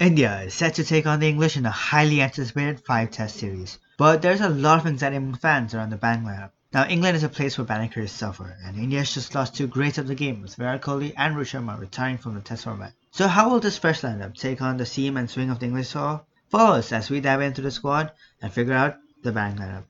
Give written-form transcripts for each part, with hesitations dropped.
India is set to take on the English in a highly anticipated 5-test series. But there's a lot of anxiety among fans around the batting lineup. Now, England is a place where batting careers suffer, and India has just lost two greats of the game, with Virat Kohli and Rohit Sharma retiring from the test format. So how will this fresh lineup take on the seam and swing of the English soil? Follow us as we dive into the squad and figure out the batting lineup.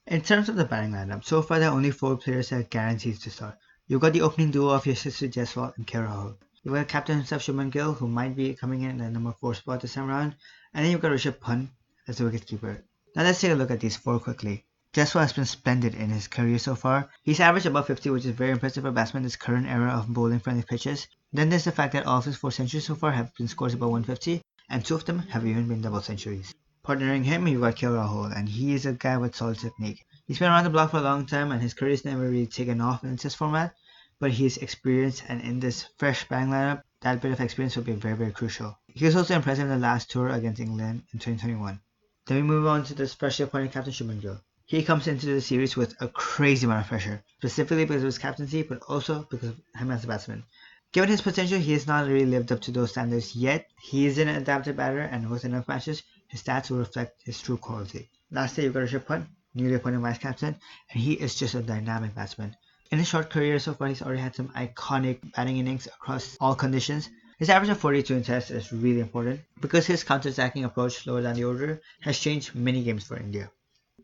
In terms of the batting lineup, so far there are only 4 players that are guaranteed to start. You've got the opening duo of Yashasvi Jaiswal and Rahul. You've got captain himself Gill, who might be coming in at number 4 spot this time around, and then you've got Pant as the wicketkeeper. Now let's take a look at these 4 quickly. Jaiswal has been splendid in his career so far. He's averaged above 50, which is very impressive for a batsman in this current era of bowling-friendly pitches. Then there's the fact that all of his 4 centuries so far have been scores above 150, and 2 of them have even been double centuries. Partnering him, you've got Rahul, and he is a guy with solid technique. He's been around the block for a long time, and his career's never really taken off in this format, but he's experienced, and in this fresh batting lineup, that bit of experience will be very, very crucial. He was also impressive in the last tour against England in 2021. Then we move on to the specially appointed captain Gill. He comes into the series with a crazy amount of pressure, specifically because of his captaincy, but also because of him as a batsman. Given his potential, he has not really lived up to those standards yet. He is an adapted batter, and with enough matches, his stats will reflect his true quality. Lastly, you've got Rishabh Pant, newly appointed vice captain, and he is just a dynamic batsman. In his short career so far, he's already had some iconic batting innings across all conditions. His average of 42 in tests is really important because his counter-attacking approach lower down the order has changed many games for India.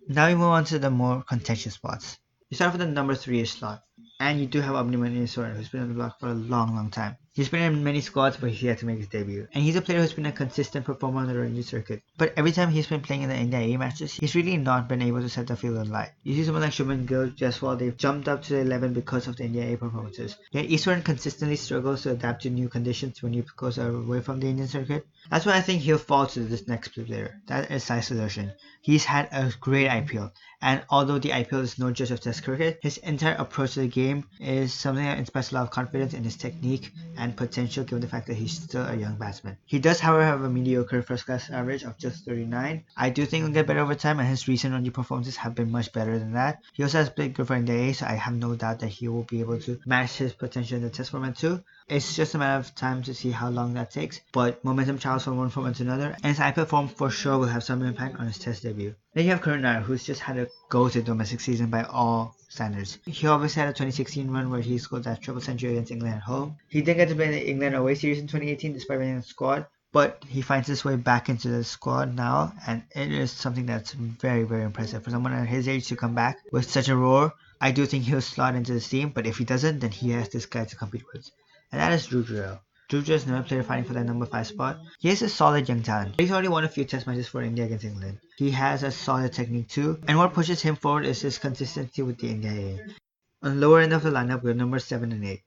Now we move on to the more contentious spots. You start with the number 3-ish slot, and you do have Abhimanyu Easwaran, who's been on the block for a long time. He's been in many squads, but he had to make his debut. And he's a player who's been a consistent performer on the Ranji circuit. But every time he's been playing in the India A matches, he's really not been able to set the field alight. You see someone like Gill, Jaiswal, they've jumped up to the 11 because of the India A performances. Yet Eastern consistently struggles to adapt to new conditions when he goes away from the Indian circuit. That's why I think he'll fall to this next player. That is Sai Sudarshan. He's had a great IPL, and although the IPL is no judge of Test cricket, his entire approach to the game is something that inspires a lot of confidence in his technique and potential given the fact that he's still a young batsman. He does however have a mediocre first class average of just 39. I do think he'll get better over time, and his recent Ranji performances have been much better than that. He also has played good for India A, so I have no doubt that he will be able to match his potential in the Test format too. It's just a matter of time to see how long that takes, but momentum travels from one format to another, and his IPL form for sure will have some impact on his Test debut. Then you have Karun Nair, who's just had a go-to domestic season by all standards. He obviously had a 2016 run where he scored that triple century against England at home. He didn't get to play in the England away series in 2018 despite being in the squad, but he finds his way back into the squad now, and it is something that's very, very impressive. For someone at his age to come back with such a roar, I do think he'll slot into the team, but if he doesn't, then he has this guy to compete with. And that is Dhruv Jurel. Dhruv Jurel is another player fighting for that number 5 spot. He is a solid young talent. He's already won a few test matches for India against England. He has a solid technique too, and what pushes him forward is his consistency with the India A. On the lower end of the lineup, we have numbers 7 and 8.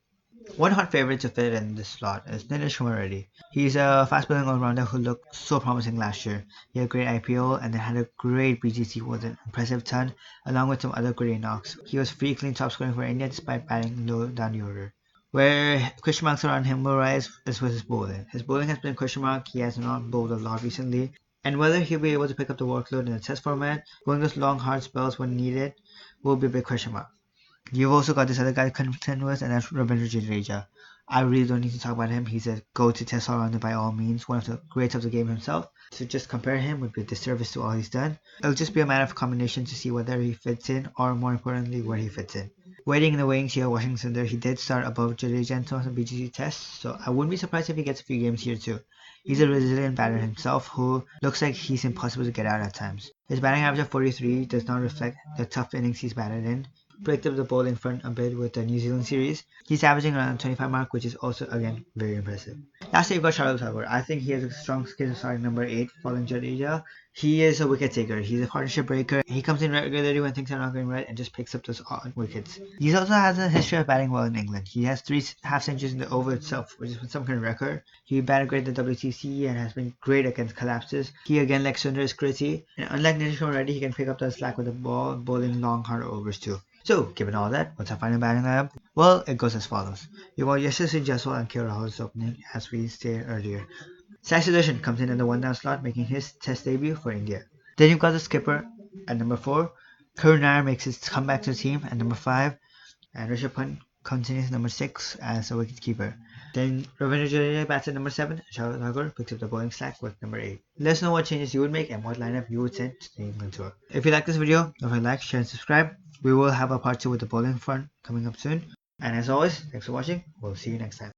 One hot favorite to fit in this slot is Nitish from Reddy. He's a fast-bowling all-rounder who looked so promising last year. He had a great IPO and then had a great BGC with an impressive ton, along with some other great knocks. He was frequently top scoring for India despite batting low down the order. Where question marks around him will rise is with his bowling. His bowling has been a question mark. He has not bowled a lot recently, and whether he'll be able to pick up the workload in the test format, going those long hard spells when needed, will be a big question mark. You've also got this other guy to contend with, and that's Ravindra Jadeja. I really don't need to talk about him. He's a go-to test all-rounder by all means, one of the greats of the game himself. To just compare him would be a disservice to all he's done. It'll just be a matter of combination to see whether he fits in, or more importantly, where he fits in. Waiting in the wings here, watching Sundar, he did start above Jadeja in some of the BGC tests, so I wouldn't be surprised if he gets a few games here too. He's a resilient batter himself who looks like he's impossible to get out at times. His batting average of 43 does not reflect the tough innings he's batted in. Picked up the ball in front a bit with the New Zealand series. He's averaging around the 25 mark, which is also again very impressive. Lastly, you've got Shardul Thakur. I think he has a strong skill starting number 8 following Jadeja. He is a wicket taker. He's a partnership breaker. He comes in regularly when things are not going right and just picks up those odd wickets. He also has a history of batting well in England. He has 3 half centuries in the Oval itself, which is some kind of record. He batted great at the WTC and has been great against collapses. He again, like Sundar, is gritty, and unlike Nitish already, he can pick up the slack with the ball, bowling long hard overs too. So, given all that, what's our final batting lineup? Well, it goes as follows. You've got Yashasvi Jaiswal and Rahul's opening, as we stated earlier. Sai Sudarshan comes in the 1-down slot, making his test debut for India. Then you've got the skipper at number 4, Karun Nair makes his comeback to the team at number 5, and Pant continues number 6 as a wicketkeeper. Then Ravindra Jadeja bats at number 7, and Shardul Thakur picks up the bowling slack with number 8. Let us know what changes you would make and what lineup you would send to the England tour. If you like this video, don't forget to like, share, and subscribe. We will have a part 2 with the bowling front coming up soon. And as always, thanks for watching. We'll see you next time.